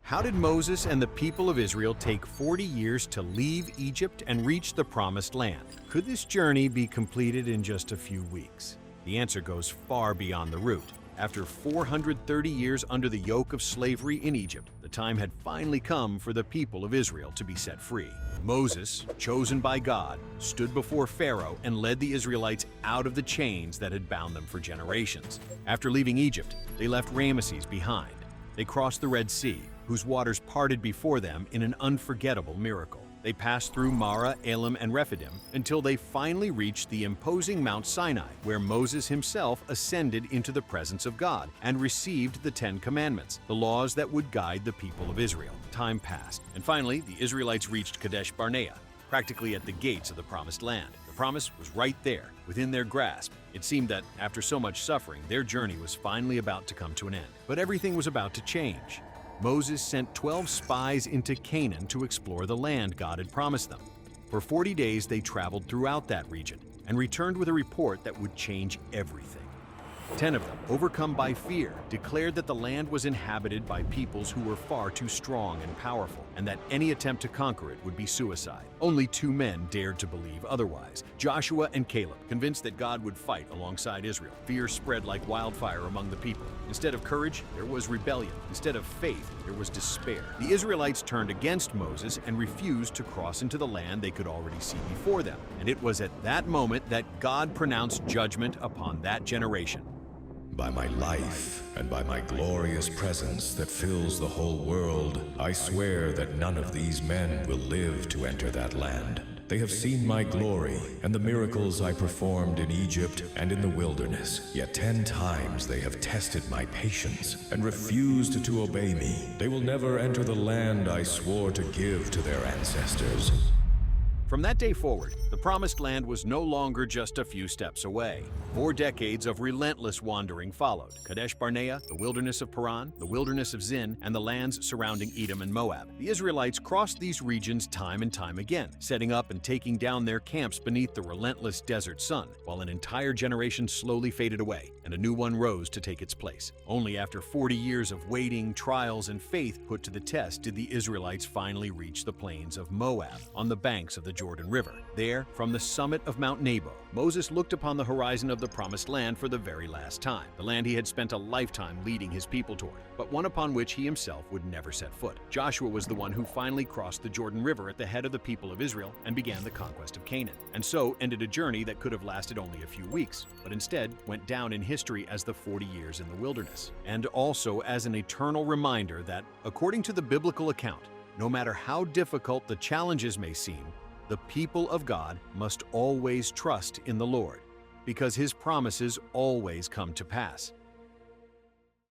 How did Moses and the people of Israel take 40 years to leave Egypt and reach the Promised Land? Could this journey be completed in just a few weeks? The answer goes far beyond the route. After 430 years under the yoke of slavery in Egypt, the time had finally come for the people of Israel to be set free. Moses, chosen by God, stood before Pharaoh and led the Israelites out of the chains that had bound them for generations. After leaving Egypt, they left Ramesses behind. They crossed the Red Sea, whose waters parted before them in an unforgettable miracle. They passed through Mara, Elim, and Rephidim until they finally reached the imposing Mount Sinai, where Moses himself ascended into the presence of God and received the 10 Commandments, the laws that would guide the people of Israel. Time passed, and finally the Israelites reached Kadesh-barnea, practically at the gates of the Promised Land. The promise was right there, within their grasp. It seemed that, after so much suffering, their journey was finally about to come to an end. But everything was about to change. Moses sent 12 spies into Canaan to explore the land God had promised them. For 40 days they traveled throughout that region and returned with a report that would change everything. 10 of them, overcome by fear, declared that the land was inhabited by peoples who were far too strong and powerful, and that any attempt to conquer it would be suicide. Only 2 men dared to believe otherwise: Joshua and Caleb, convinced that God would fight alongside Israel. Fear spread like wildfire among the people. Instead of courage, there was rebellion. Instead of faith, there was despair. The Israelites turned against Moses and refused to cross into the land they could already see before them. And it was at that moment that God pronounced judgment upon that generation. By my life and by my glorious presence that fills the whole world, I swear that none of these men will live to enter that land. They have seen my glory and the miracles I performed in Egypt and in the wilderness. Yet 10 times they have tested my patience and refused to obey me. They will never enter the land I swore to give to their ancestors. From that day forward, the Promised Land was no longer just a few steps away. 4 decades of relentless wandering followed: Kadesh-barnea, the wilderness of Paran, the wilderness of Zin, and the lands surrounding Edom and Moab. The Israelites crossed these regions time and time again, setting up and taking down their camps beneath the relentless desert sun, while an entire generation slowly faded away and a new one rose to take its place. Only after 40 years of waiting, trials, and faith put to the test did the Israelites finally reach the plains of Moab on the banks of the Jordan River. There, from the summit of Mount Nebo, Moses looked upon the horizon of the Promised Land for the very last time, the land he had spent a lifetime leading his people toward, but one upon which he himself would never set foot. Joshua was the one who finally crossed the Jordan River at the head of the people of Israel and began the conquest of Canaan, and so ended a journey that could have lasted only a few weeks, but instead went down in history as the 40 years in the wilderness, and also as an eternal reminder that, according to the biblical account, no matter how difficult the challenges may seem, the people of God must always trust in the Lord, because His promises always come to pass.